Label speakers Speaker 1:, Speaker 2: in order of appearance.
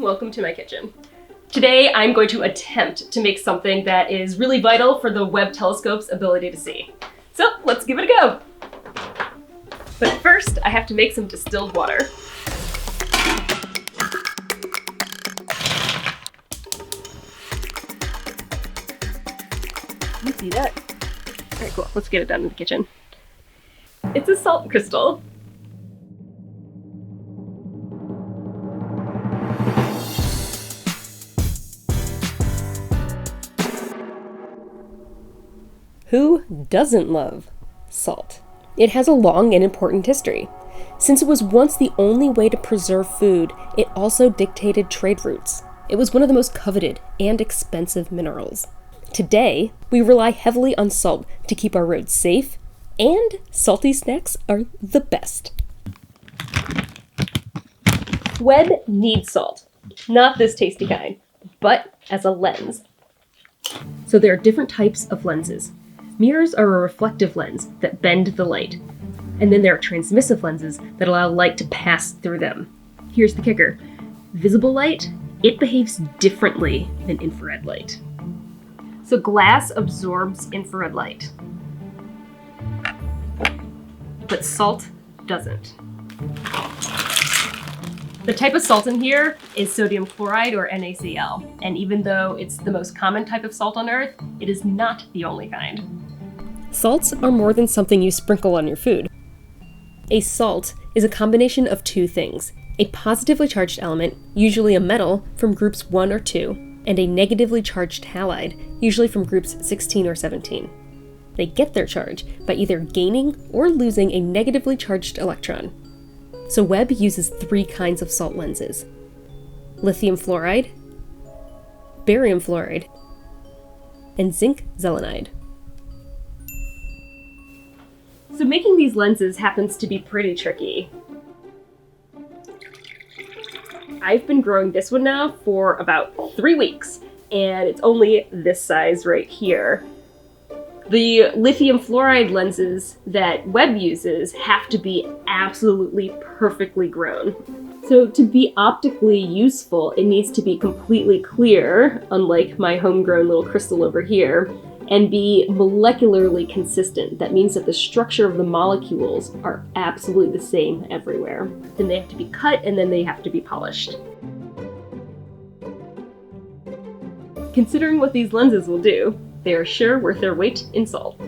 Speaker 1: welcome to my kitchen. Today I'm going to attempt to make something that is really vital for the Webb Telescope's ability to see. So let's give it a go. But first I have to make some distilled water. You see that? Alright, cool. Let's get it done in the kitchen. It's a salt crystal. Who doesn't love salt? It has a long and important history. Since it was once the only way to preserve food, it also dictated trade routes. It was one of the most coveted and expensive minerals. Today, we rely heavily on salt to keep our roads safe, and salty snacks are the best. Webb needs salt. Not this tasty kind, but as a lens. So there are different types of lenses. Mirrors are a reflective lens that bend the light. And then there are transmissive lenses that allow light to pass through them. Here's the kicker. Visible light, it behaves differently than infrared light. So glass absorbs infrared light, but salt doesn't. The type of salt in here is sodium chloride, or NaCl, and even though it's the most common type of salt on Earth, it is not the only kind. Salts are more than something you sprinkle on your food. A salt is a combination of two things: a positively charged element, usually a metal, from groups 1 or 2, and a negatively charged halide, usually from groups 16 or 17. They get their charge by either gaining or losing a negatively charged electron. So Webb uses 3 kinds of salt lenses: lithium fluoride, barium fluoride, and zinc selenide. So making these lenses happens to be pretty tricky. I've been growing this one now for about 3 weeks, and it's only this size right here. The lithium fluoride lenses that Webb uses have to be absolutely perfectly grown. So to be optically useful, it needs to be completely clear, unlike my homegrown little crystal over here, and be molecularly consistent. That means that the structure of the molecules are absolutely the same everywhere. Then they have to be cut, and then they have to be polished. Considering what these lenses will do, they are sure worth their weight in salt.